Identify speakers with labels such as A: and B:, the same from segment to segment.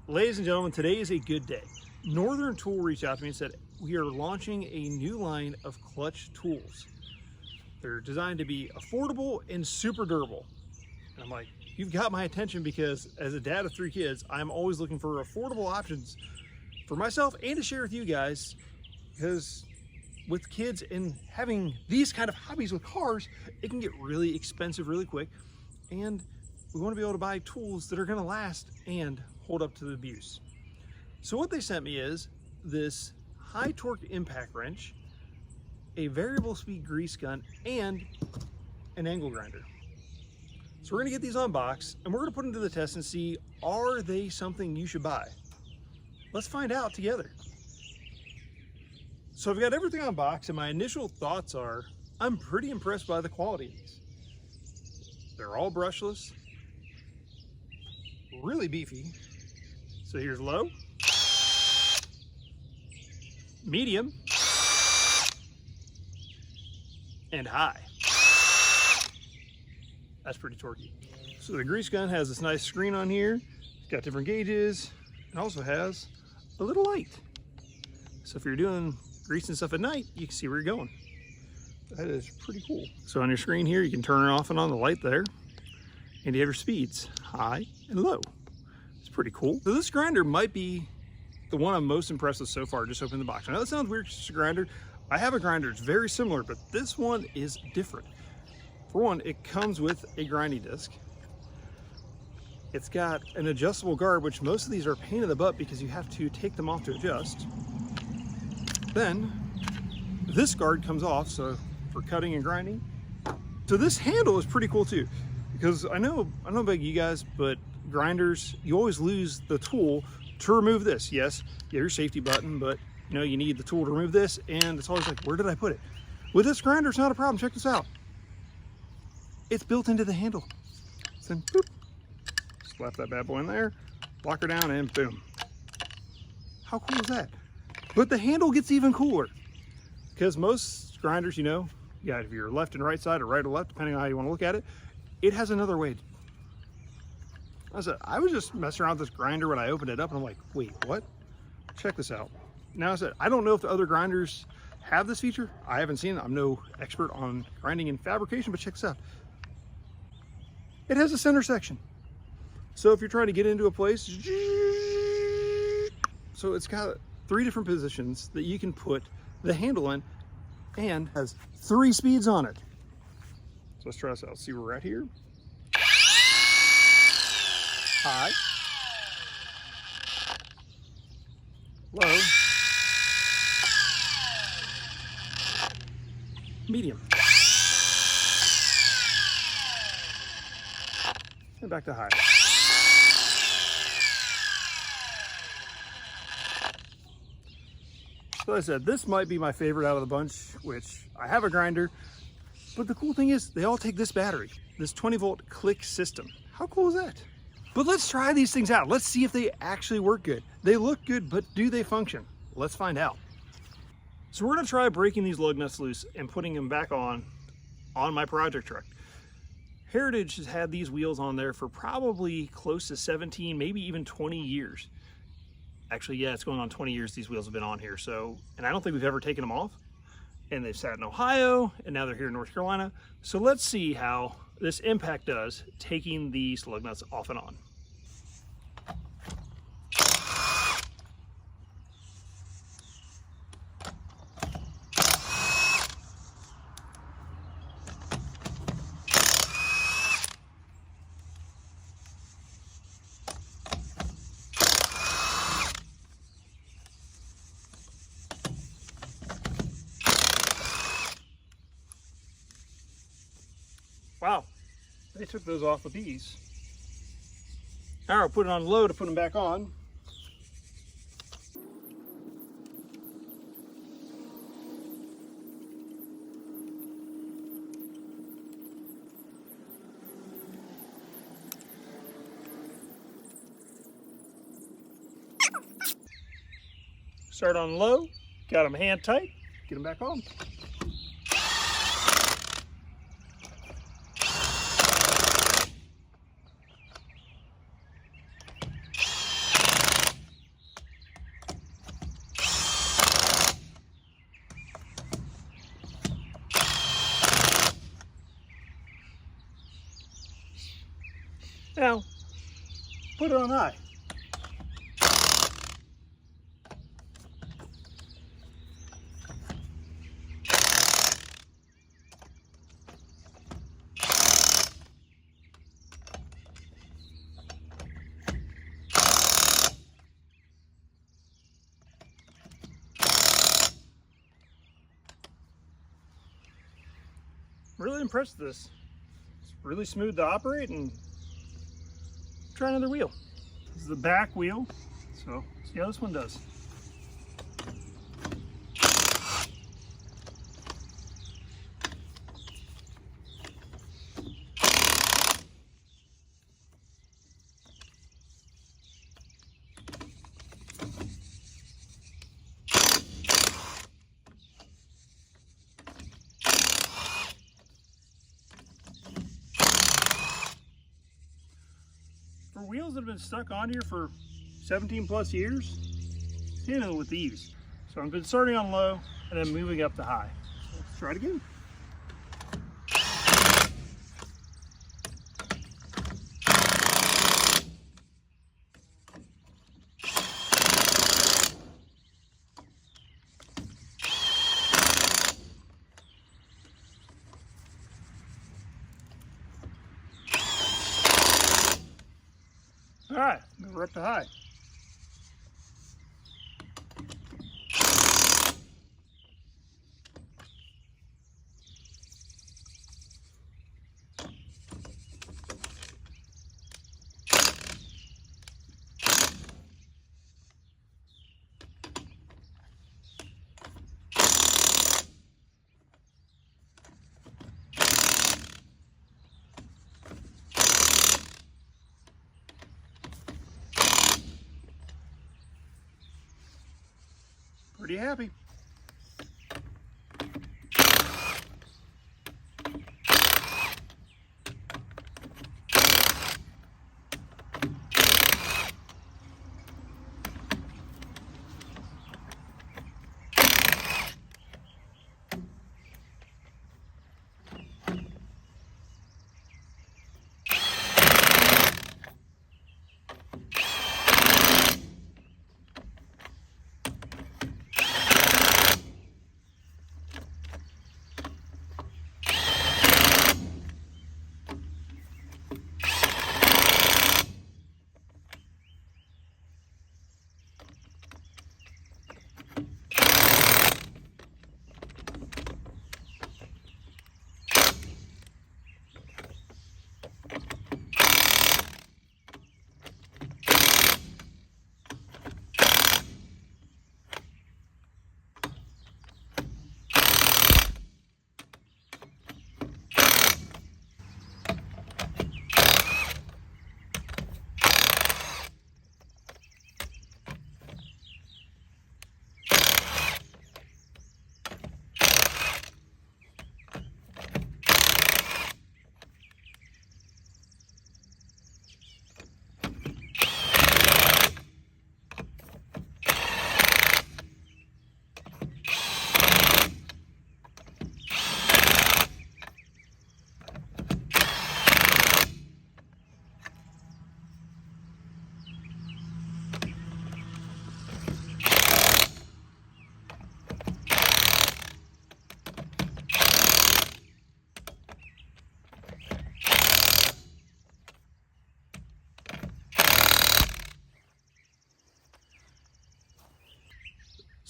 A: Ladies and gentlemen, today is a good day. Northern Tool reached out to me and said, we are launching a new line of Klutch tools. They're designed to be affordable and super durable. And I'm like, you've got my attention, because as a dad of 3 kids, I'm always looking for affordable options for myself and to share with you guys, because with kids and having these kind of hobbies with cars, it can get really expensive really quick. And we want to be able to buy tools that are going to last and hold up to the abuse. So what they sent me is this high torque impact wrench, a variable speed grease gun, and an angle grinder. So we're gonna get these unboxed and we're gonna put them to the test and see, are they something you should buy? Let's find out together. So I've got everything unboxed, and my initial thoughts are, I'm pretty impressed by the quality of these. They're all brushless, really beefy. So here's low, medium, and high. That's pretty torquey. So the grease gun has this nice screen on here. It's got different gauges. It also has a little light. So if you're doing grease and stuff at night, you can see where you're going. That is pretty cool. So on your screen here, you can turn it off and on the light there. And you have your speeds, high and low. It's pretty cool. So this grinder might be the one I'm most impressed with so far, just opening the box. I know that sounds weird, it's just a grinder. I have a grinder, it's very similar, but this one is different. For one, it comes with a grinding disc. It's got an adjustable guard, which most of these are a pain in the butt because you have to take them off to adjust. Then this guard comes off, so for cutting and grinding. So this handle is pretty cool too, because I know about you guys, but grinders, you always lose the tool to remove this. Yes, you have your safety button, but you know, you need the tool to remove this, and it's always like, where did I put it? With this grinder, it's not a problem. Check this out. It's built into the handle. So then, boop, slap that bad boy in there, lock her down, and boom. How cool is that? But the handle gets even cooler, because most grinders, you know, you got your left and right side, or right or left, depending on how you want to look at it. It has another way. I was just messing around with this grinder when I opened it up, and I'm like, wait, what? Check this out. Now I don't know if the other grinders have this feature. I haven't seen it. I'm no expert on grinding and fabrication, but check this out. It has a center section. So if you're trying to get into a place, so it's got 3 different positions that you can put the handle in, and has 3 speeds on it. So let's try this out. See where we're at here. High, low, medium, and back to high. So I said, this might be my favorite out of the bunch, which I have a grinder, but the cool thing is they all take this battery, this 20-volt click system. How cool is that? But let's try these things out. Let's see if they actually work good. They look good, but do they function? Let's find out. So we're gonna try breaking these lug nuts loose and putting them back on my project truck. Heritage has had these wheels on there for probably close to 17, maybe even 20 years. Actually, yeah, it's going on 20 years these wheels have been on here. So, and I don't think we've ever taken them off. And they've sat in Ohio, and now they're here in North Carolina. So let's see how this impact does taking these lug nuts off and on. Wow, they took those off with ease. Now I'll put it on low to put them back on. Start on low, got them hand tight, get them back on. Now, put it on high. Really impressed with this. It's really smooth to operate, and try another wheel. This is the back wheel, so see how this one does. For wheels that have been stuck on here for 17 plus years, it's handling with ease. So I've been starting on low and then moving up to high. So let's try it again. All right, we're up to high. Pretty happy.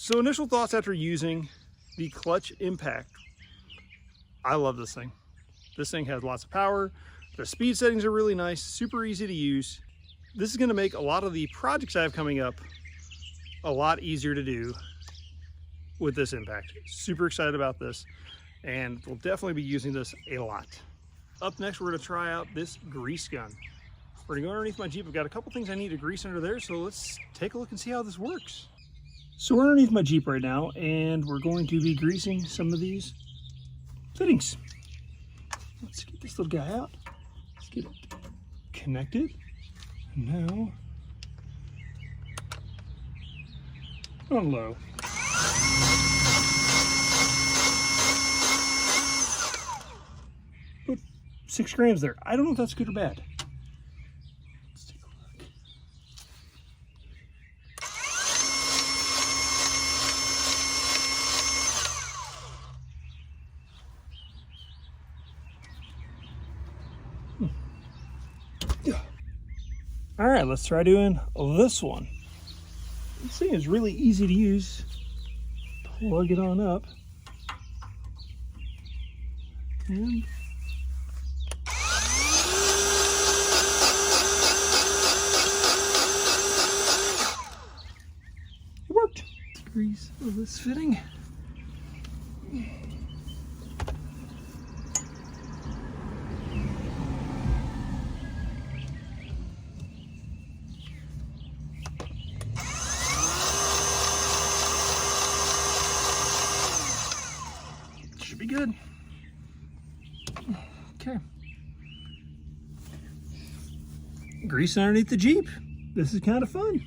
A: So initial thoughts after using the Klutch Impact. I love this thing. This thing has lots of power. The speed settings are really nice, super easy to use. This is going to make a lot of the projects I have coming up a lot easier to do with this Impact. Super excited about this, and we'll definitely be using this a lot. Up next, we're going to try out this grease gun. We're going to go underneath my Jeep. I've got a couple things I need to grease under there, so let's take a look and see how this works. So we're underneath my Jeep right now, and we're going to be greasing some of these fittings. Let's get this little guy out. Let's get it connected. And now, on low. Put 6 grams there. I don't know if that's good or bad. All right, let's try doing this one. This thing is really easy to use. Plug it on up. And it worked. Grease of this fitting. Should be good. Okay. Grease underneath the Jeep. This is kind of fun.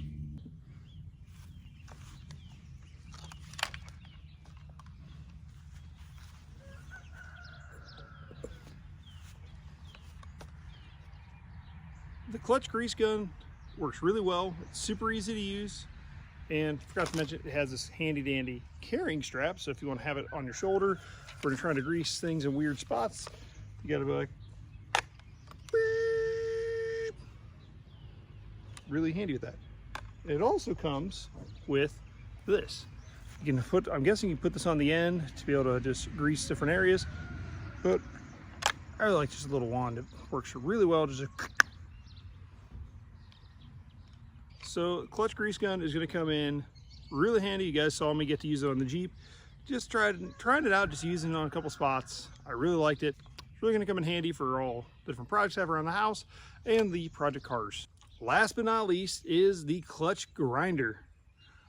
A: The Klutch grease gun works really well. It's super easy to use. And I forgot to mention, it has this handy dandy carrying strap. So if you want to have it on your shoulder, when you're trying to grease things in weird spots, you gotta be like, beep. Really handy with that. It also comes with this. You can put, I'm guessing you put this on the end to be able to just grease different areas, but I really like just a little wand. It works really well. Just so Klutch grease gun is going to come in really handy. You guys saw me get to use it on the Jeep. Just trying it out, just using it on a couple spots. I really liked it. It's really going to come in handy for all the different projects I have around the house and the project cars. Last but not least is the Klutch grinder.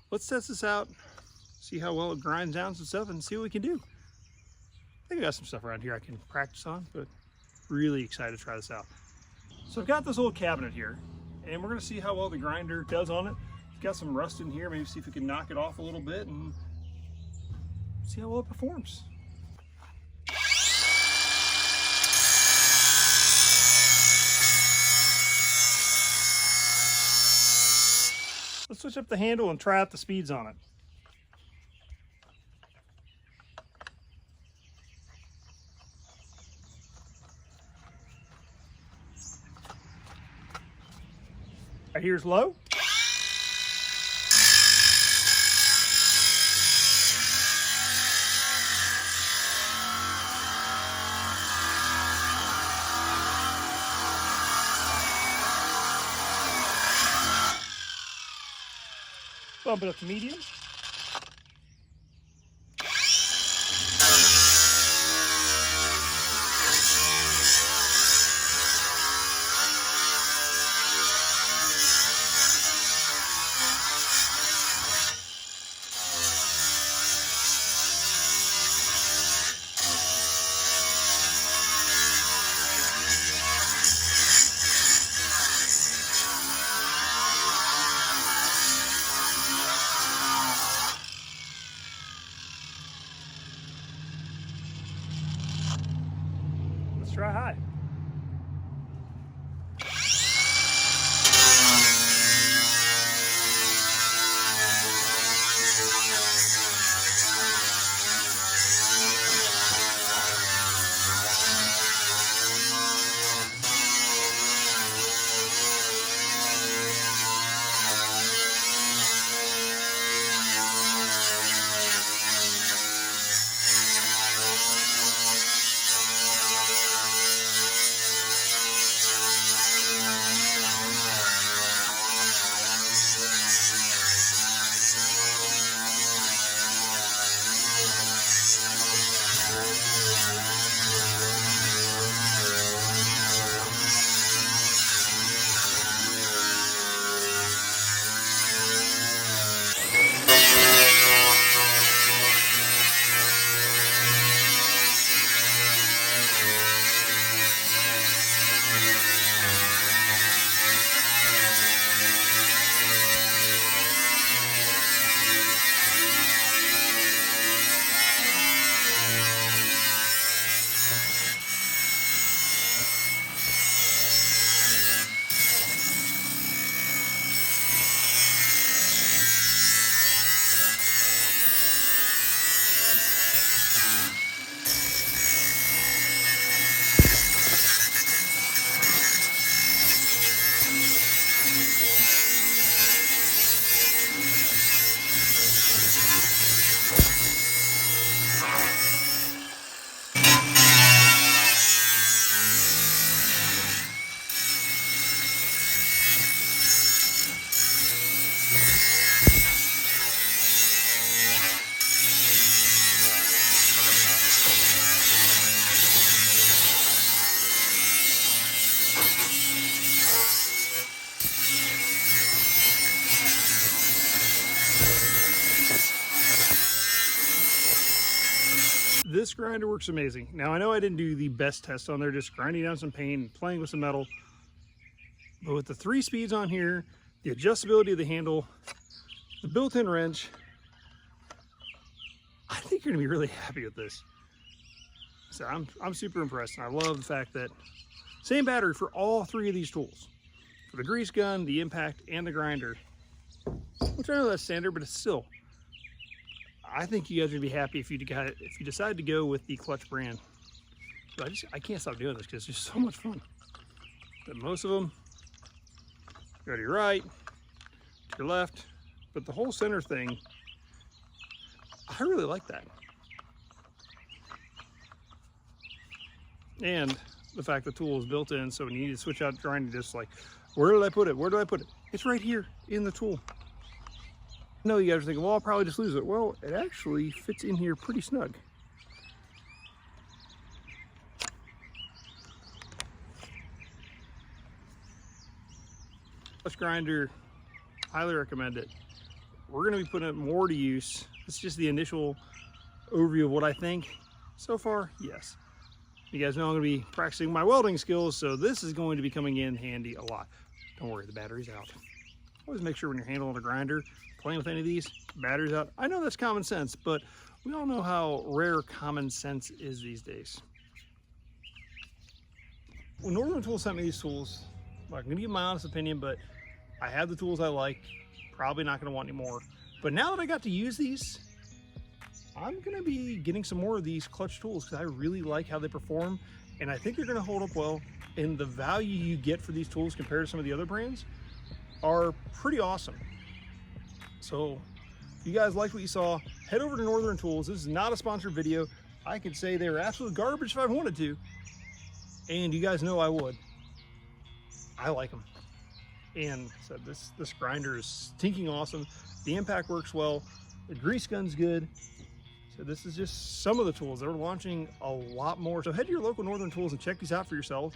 A: Let's test this out, see how well it grinds down some stuff, and see what we can do. I think I got some stuff around here I can practice on, but really excited to try this out. So I've got this old cabinet here, and we're gonna see how well the grinder does on it. It's got some rust in here, maybe see if we can knock it off a little bit and see how well it performs. Let's switch up the handle and try out the speeds on it. Right here's low. Bump it up to medium. Let's try high. This grinder works amazing. Now I know I didn't do the best test on there, just grinding down some paint and playing with some metal. But with the 3 speeds on here, the adjustability of the handle, the built-in wrench, I think you're gonna be really happy with this. So I'm super impressed, and I love the fact that same battery for all 3 of these tools. For the grease gun, the impact, and the grinder. Which I know that's standard, but it's still, I think you guys are gonna be happy if you decide to go with the Klutch brand. But I can't stop doing this because it's just so much fun. But most of them go to your right, to your left, but the whole center thing, I really like that. And the fact the tool is built in, so when you need to switch out grinding, just like, where did I put it? Where do I put it? It's right here in the tool. I know you guys are thinking, well, I'll probably just lose it. Well, it actually fits in here pretty snug. Klutch grinder, highly recommend it. We're going to be putting it more to use. It's just the initial overview of what I think. So far, yes. You guys know I'm going to be practicing my welding skills, so this is going to be coming in handy a lot. Don't worry, the battery's out. Always make sure when you're handling a grinder, playing with any of these, battery's out. I know that's common sense, but we all know how rare common sense is these days. When Northern Tool sent me these tools, I'm going to give my honest opinion, but I have the tools I like. Probably not going to want any more. But now that I got to use these, I'm going to be getting some more of these Klutch tools because I really like how they perform, and I think they're going to hold up well. And the value you get for these tools compared to some of the other brands are pretty awesome. So if you guys liked what you saw, head over to Northern Tools. This is not a sponsored video. I could say they're absolute garbage if I wanted to, and you guys know I would. I like them. And so this grinder is stinking awesome. The impact works well. The grease gun's good. So this is just some of the tools. They're launching a lot more. So head to your local Northern Tools and check these out for yourself.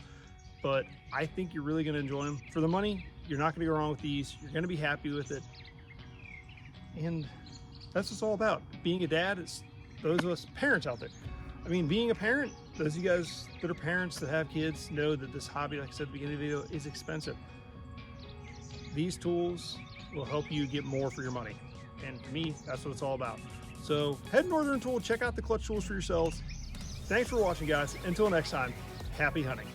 A: But I think you're really gonna enjoy them. For the money, you're not gonna go wrong with these. You're gonna be happy with it. And that's what it's all about. Being a dad, it's those of us parents out there. I mean, being a parent, those of you guys that are parents that have kids know that this hobby, like I said at the beginning of the video, is expensive. These tools will help you get more for your money. And to me, that's what it's all about. So head to Northern Tool, check out the Klutch tools for yourselves. Thanks for watching, guys. Until next time, happy hunting.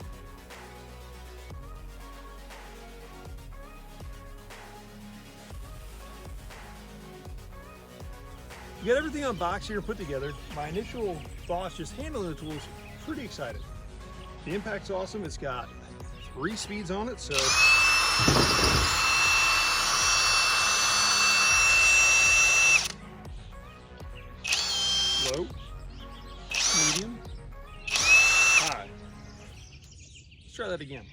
A: You got everything unboxed here, put together. My initial thoughts just handling the tools, pretty excited. The impact's awesome. It's got 3 speeds on it, so low, medium, high. Let's try that again.